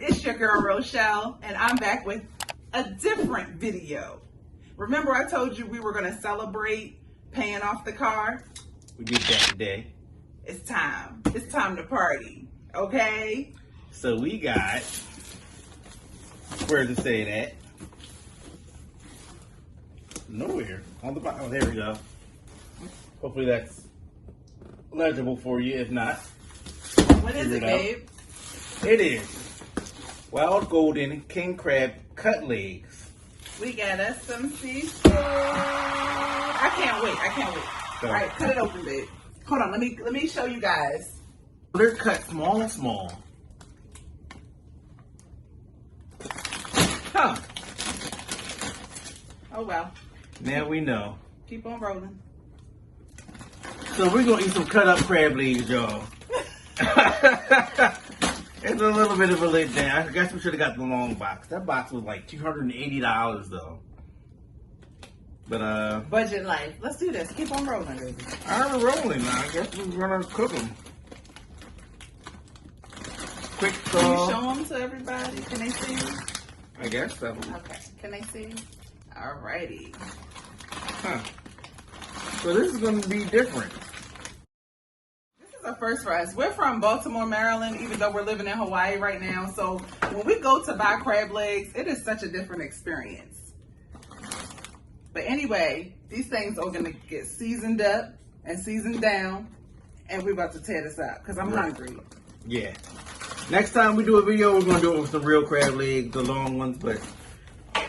it's your girl Rochelle, and I'm back with a different video. Remember I told you we were going to celebrate paying off the car? We did that today. It's time. It's time to party, okay? So we got, where does it say that? Nowhere. On the bottom. Oh, there we go. Hopefully that's legible for you. If not, what is it, babe? It is wild golden king crab cut legs. We got us some seafood. I can't wait. So, all right, cut it open, babe. Hold on, let me show you guys. They're cut small. Huh. Oh well. Now we know. Keep on rolling. So we're gonna eat some cut up crab legs, y'all. It's a little bit of a letdown. I guess we should have got the long box. That box was like $280 though. But budget life. Let's do this. Keep on rolling, baby. I'm rolling now. I guess we're gonna cook them. Quick. Can you show them to everybody? Can they see? I guess so. Okay. Can they see? Alrighty. Huh. So this is gonna be different. This is a first for us. We're from Baltimore, Maryland, even though we're living in Hawaii right now. So when we go to buy crab legs, it is such a different experience. But anyway, these things are gonna get seasoned up and seasoned down, and we're about to tear this up because I'm hungry. Yeah. Next time we do a video, we're gonna do it with some real crab legs, the long ones, but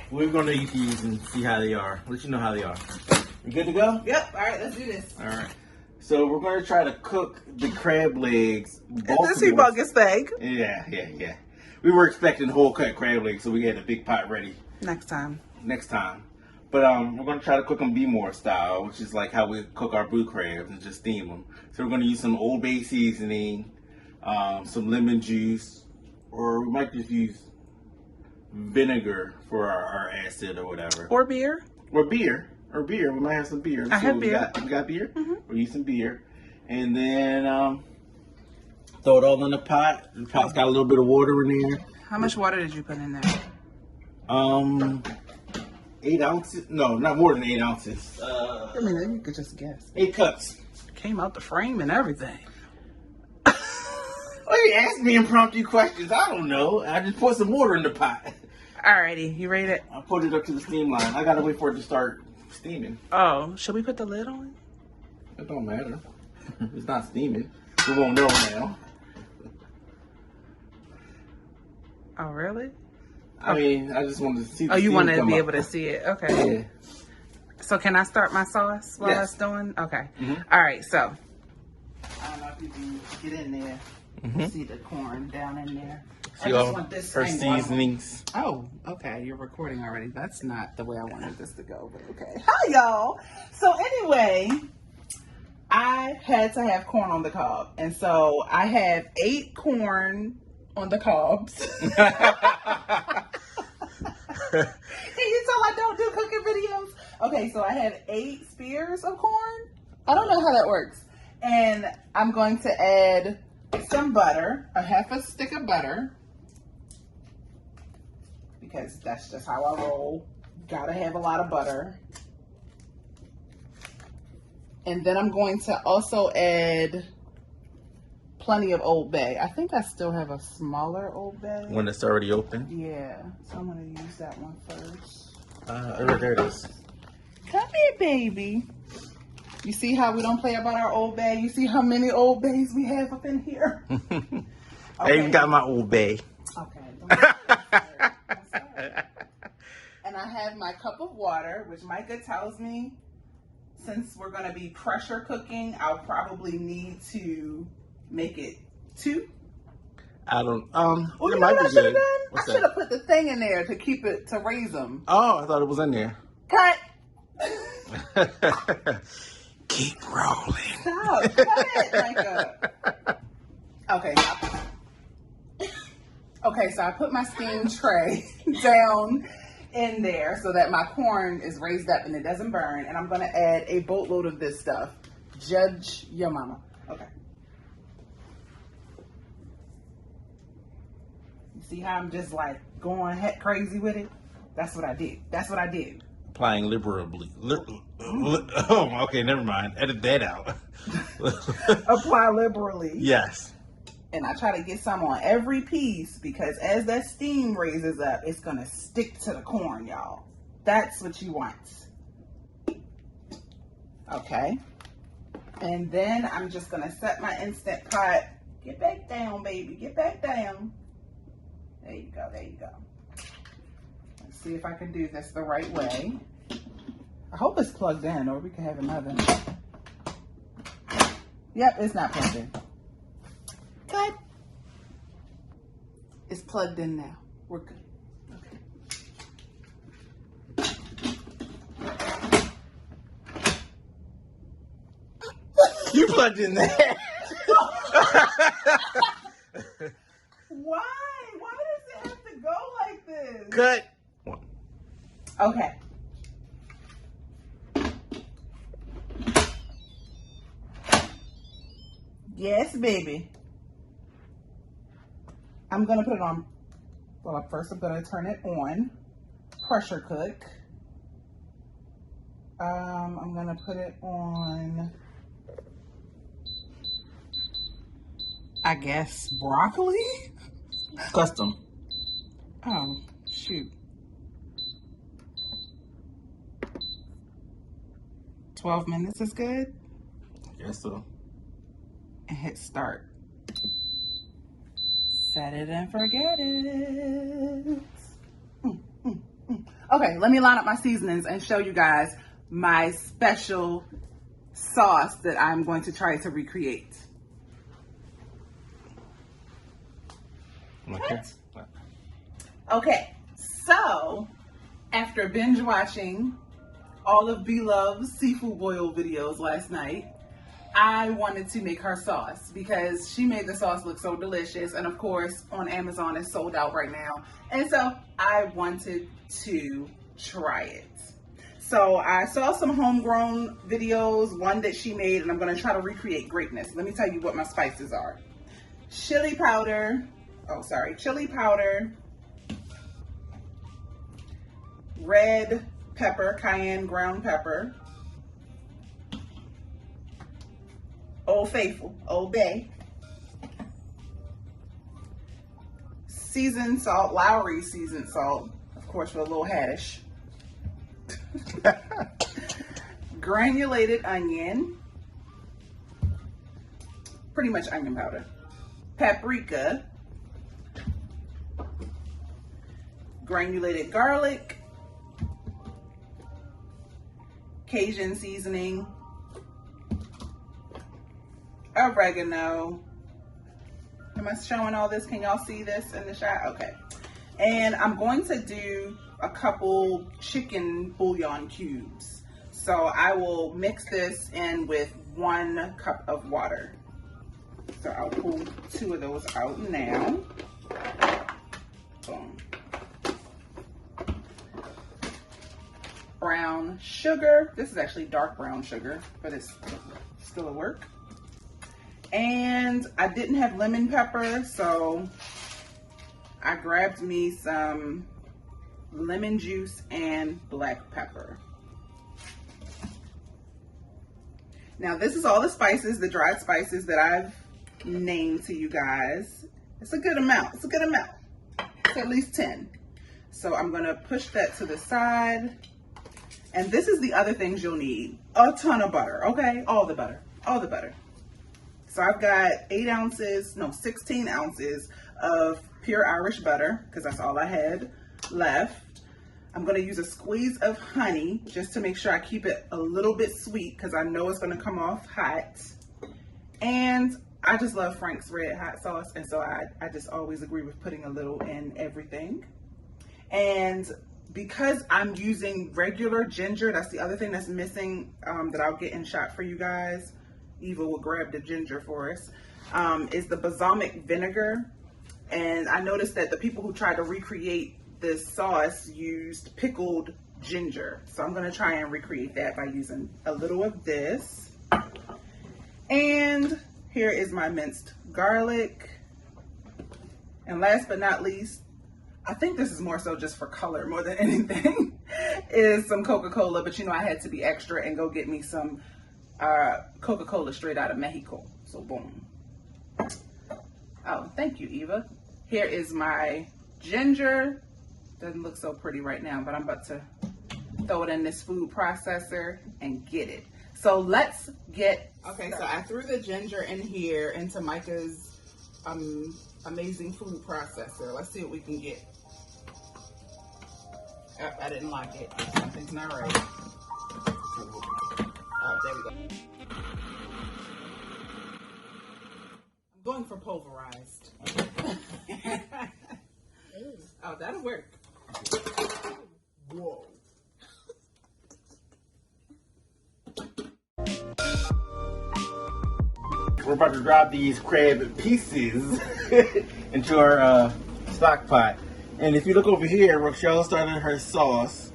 we're gonna eat these and see how they are. Let you know how they are. You good to go? Yep. All right, let's do this. All right. So we're gonna try to cook the crab legs. This humongous thing. Yeah. We were expecting whole cut crab legs, so we had a big pot ready. Next time. But we're gonna try to cook them B-more style, which is like how we cook our blue crabs and just steam them. So we're gonna use some Old Bay seasoning, some lemon juice, or we might just use vinegar for our acid or whatever. Or beer. We might have some beer. I have beer. We got beer? Mm-hmm. We'll use some beer. And then throw it all in the pot. The pot's got a little bit of water in there. How much water did you put in there? 8 ounces? No, not more than 8 ounces. I mean, you could just guess. 8 cups. Came out the frame and everything. Well, you asked me impromptu questions. I don't know. I just put some water in the pot. Alrighty, you ready it? I put it up to the steam line. I gotta wait for it to start steaming. Oh, should we put the lid on? It don't matter. It's not steaming. We won't know now. Oh, really? I mean, I just wanted to see the you steam want to come be up. able to see it? Okay. Yeah. So can I start my sauce while Yes. it's doing? Okay. Mm-hmm. All right, so. I don't know if you can get in there. Mm-hmm. See the corn down in there. See all her seasonings. Oh, okay. You're recording already. That's not the way I wanted this to go, but okay. Hi, y'all. So anyway, I had to have corn on the cob. And so I have 8 corn on the cobs. Can you tell I don't do cooking videos? Okay, so I have 8 spears of corn. I don't know how that works. And I'm going to add some butter, a half a stick of butter, because that's just how I roll. Gotta have a lot of butter. And then I'm going to also add plenty of Old Bay. I think I still have a smaller Old Bay. When it's already open? Yeah, so I'm gonna use that one first. There it is. Come here, baby. You see how we don't play about our Old Bay? You see how many Old Bays we have up in here? Okay. I even got my Old Bay. Okay. Don't and I have my cup of water, which Micah tells me, since we're going to be pressure cooking, I'll probably need to make it 2. I don't, Oh, you know what I should have done? I should have put the thing in there to keep it, to raise them. Oh, I thought it was in there. Cut! Keep rolling. Stop. Cut it, Micah. Okay. Okay, so I put my steam tray down in there so that my corn is raised up and it doesn't burn. And I'm going to add a boatload of this stuff. Judge your mama. Okay. You See how I'm just like going heck crazy with it? That's what I did. That's what I did. Applying liberally. Oh, okay, never mind. Edit that out. Apply liberally. Yes. And I try to get some on every piece because as that steam raises up, it's going to stick to the corn, y'all. That's what you want. Okay. And then I'm just going to set my Instant Pot. Get back down, baby. Get back down. There you go. There you go. Let's see if I can do this the right way. I hope it's plugged in or we can have another. Yep, it's not plugged in. Good. It's plugged in now. We're good. Okay. You plugged in there. Why? Why does it have to go like this? Cut. Okay. Yes, baby. I'm going to put it on. Well, first I'm going to turn it on. Pressure cook. I'm going to put it on, I guess, broccoli? Custom. Oh, shoot. 12 minutes is good? I guess so. And hit start. Set it and forget it. Okay, let me line up my seasonings and show you guys my special sauce that I'm going to try to recreate. Okay. Okay, so after binge watching all of BLove's seafood boil videos last night, I wanted to make her sauce because she made the sauce look so delicious, and of course on Amazon it's sold out right now, and so I wanted to try it. So I saw some homegrown videos, one that she made, and I'm going to try to recreate greatness. Let me tell you what my spices are. Chili powder, red pepper, cayenne ground pepper, Old Faithful, Old Bay, seasoned salt, Lowry seasoned salt, of course with a little haddish, granulated onion, pretty much onion powder, paprika, granulated garlic, Cajun seasoning, oregano. Am I showing all this? Can y'all see this in the shot? Okay. And I'm going to do a couple chicken bouillon cubes. So I will mix this in with 1 cup of water. So I'll pull 2 of those out now. Boom. Brown sugar. This is actually dark brown sugar, but it's still a work. And I didn't have lemon pepper, so I grabbed me some lemon juice and black pepper. Now this is all the spices, the dried spices that I've named to you guys. It's a good amount. It's a good amount. It's at least 10. So I'm gonna push that to the side. And this is the other things you'll need. A ton of butter, okay? All the butter, all the butter. So I've got 16 ounces of pure Irish butter, because that's all I had left. I'm gonna use a squeeze of honey, just to make sure I keep it a little bit sweet, because I know it's gonna come off hot. And I just love Frank's Red Hot Sauce, and so I just always agree with putting a little in everything. And because I'm using regular ginger, that's the other thing that's missing, that I'll get in shot for you guys. Eva will grab the ginger for us, is the balsamic vinegar. And I noticed that the people who tried to recreate this sauce used pickled ginger. So I'm gonna try and recreate that by using a little of this. And here is my minced garlic. And last but not least, I think this is more so just for color more than anything, is some Coca-Cola. But you know, I had to be extra and go get me some Coca-Cola straight out of Mexico. So boom. Oh, thank you, Eva. Here is my ginger. Doesn't look so pretty right now, but I'm about to throw it in this food processor and get it. So let's get... Okay, so I threw the ginger in here into Micah's amazing food processor. Let's see what we can get. Oh, I didn't like it. Something's not right. Oh, there we go. I'm going for pulverized. Oh, that'll work. Whoa. We're about to drop these crab pieces into our stock pot. And if you look over here, Rochelle started her sauce.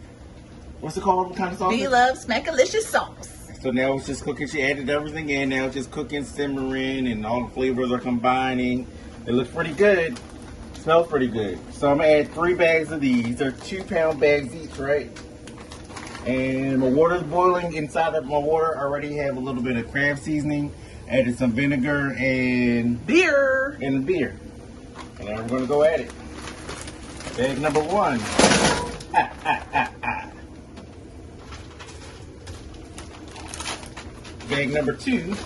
What's it called? What kind of sauce? BLove Smackalicious sauce. So now it's just cooking. She added everything in. Now it's just cooking, simmering, and all the flavors are combining. It looks pretty good. Smells pretty good. So I'm gonna add 3 bags of these. They're 2-pound bags each, right? And my water's boiling. Inside of my water, I already have a little bit of crab seasoning. Added some vinegar and beer. And beer. And now we're gonna go at it. Bag number 1. Bag number 2.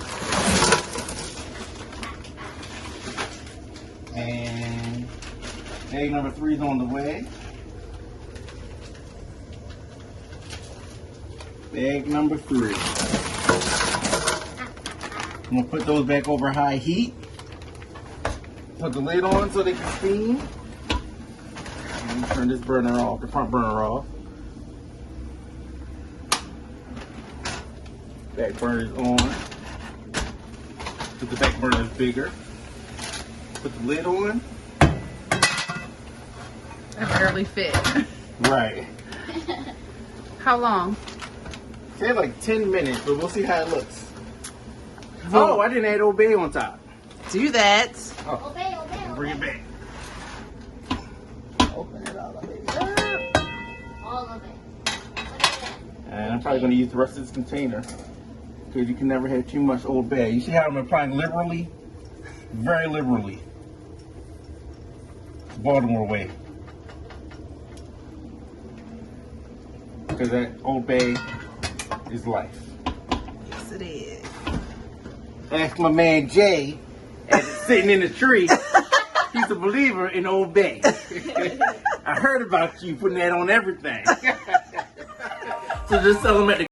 And bag number 3 is on the way. Bag number 3. I'm gonna put those back over high heat. Put the lid on so they can steam. And turn this burner off, the front burner off. Back burner is on. Put the back burner is bigger. Put the lid on. That barely fit. Right. How long? Say like 10 minutes, but we'll see how it looks. Oh, I didn't add Old Bay on top. Do that. Oh, Obey. bring it back. Open it all the way up. All of it. And I'm probably going to use the rest of this container because you can never have too much Old Bay. You see how I'm applying liberally? Very liberally. Baltimore way. Because that Old Bay is life. Yes, it is. Ask my man Jay, sitting in the tree. He's a believer in Old Bay. I heard about you putting that on everything. So just tell him at the